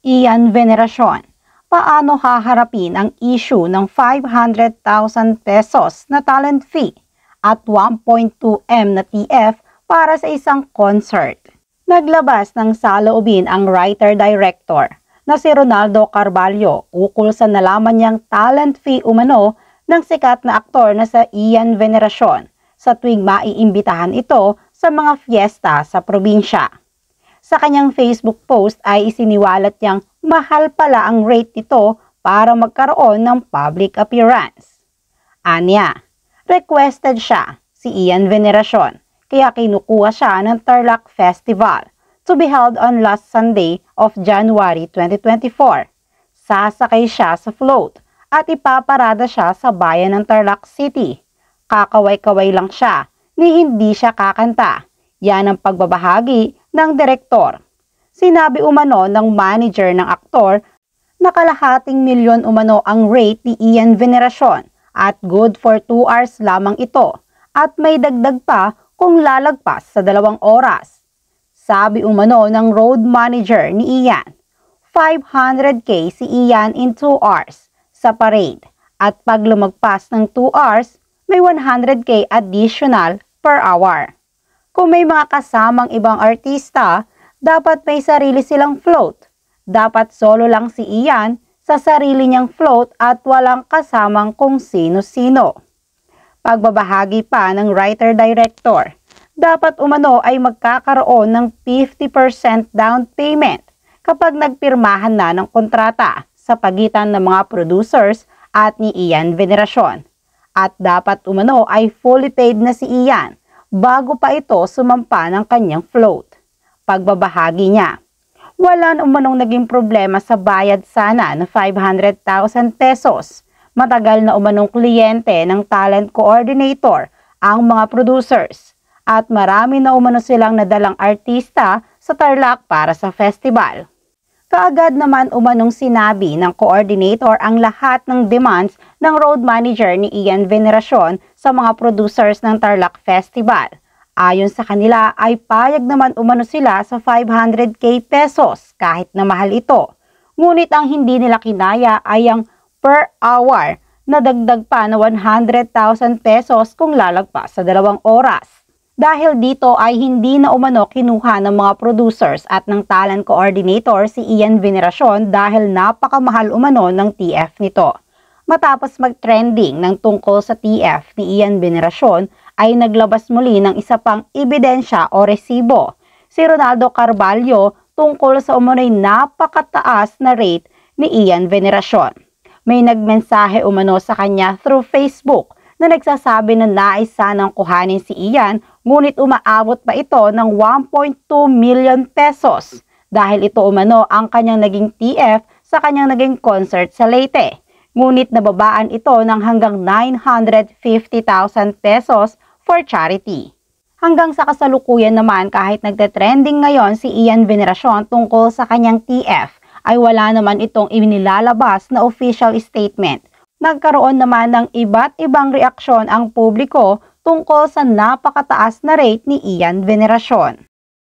Ian Veneracion, paano haharapin ang issue ng 500,000 pesos na talent fee at 1.2M na TF para sa isang concert? Naglabas ng saloobin ang writer-director na si Ronaldo Carvalho ukol sa nalaman niyang talent fee umano ng sikat na aktor na sa Ian Veneracion sa tuwing maiimbitahan ito sa mga fiesta sa probinsya. Sa kanyang Facebook post ay isiniwalat niyang mahal pala ang rate nito para magkaroon ng public appearance. Anya, requested siya si Ian Veneracion kaya kinukuha siya ng Tarlac Festival to be held on last Sunday of January 2024. Sasakay siya sa float at ipaparada siya sa bayan ng Tarlac City. Kakaway-kaway lang siya ni hindi siya kakanta. Yan ang pagbabahagi ng direktor. Sinabi umano ng manager ng aktor na kalahating milyon umano ang rate ni Ian Veneracion at good for 2 hours lamang ito at may dagdag pa kung lalagpas sa 2 oras. Sabi umano ng road manager ni Ian, 500k si Ian in 2 hours sa parade at pag lumagpas ng 2 hours, may 100k additional per hour. Kung may mga kasamang ibang artista, dapat may sarili silang float. Dapat solo lang si Ian sa sarili niyang float at walang kasamang kung sino-sino. Pagbabahagi pa ng writer-director, dapat umano ay magkakaroon ng 50% down payment kapag nagpirmahan na ng kontrata sa pagitan ng mga producers at ni Ian Veneracion. At dapat umano ay fully paid na si Ian bago pa ito sumampa ng kanyang float. Pagbabahagi niya, wala na umanong naging problema sa bayad sana na 500,000 pesos. Matagal na umanong kliyente ng talent coordinator ang mga producers at marami na umano silang nadalang artista sa Tarlac para sa festival. Kaagad naman umanong sinabi ng coordinator ang lahat ng demands ng road manager ni Ian Veneracion sa mga producers ng Tarlac Festival. Ayon sa kanila ay payag naman umano sila sa 500k pesos kahit na mahal ito. Ngunit ang hindi nila kinaya ay ang per hour na dagdag pa na 100,000 pesos kung lalagpas sa 2 oras. Dahil dito ay hindi na umano kinuha ng mga producers at ng talent coordinator si Ian Veneracion dahil napakamahal umano ng TF nito. Matapos mag-trending ng tungkol sa TF ni Ian Veneracion ay naglabas muli ng isa pang ebidensya o resibo si Ronaldo Carvalho tungkol sa umano'y napakataas na rate ni Ian Veneracion. May nagmensahe umano sa kanya through Facebook na nagsasabi na nais sanang kuhanin si Ian ngunit umaabot pa ito ng 1.2 million pesos dahil ito umano ang kanyang naging TF sa kanyang naging concert sa Leyte. Ngunit nababaan ito ng hanggang 950,000 pesos for charity. Hanggang sa kasalukuyan naman kahit nagte-trending ngayon si Ian Veneracion tungkol sa kanyang TF ay wala naman itong inilalabas na official statement. Nagkaroon naman ng iba't ibang reaksyon ang publiko tungkol sa napakataas na rate ni Ian Veneracion.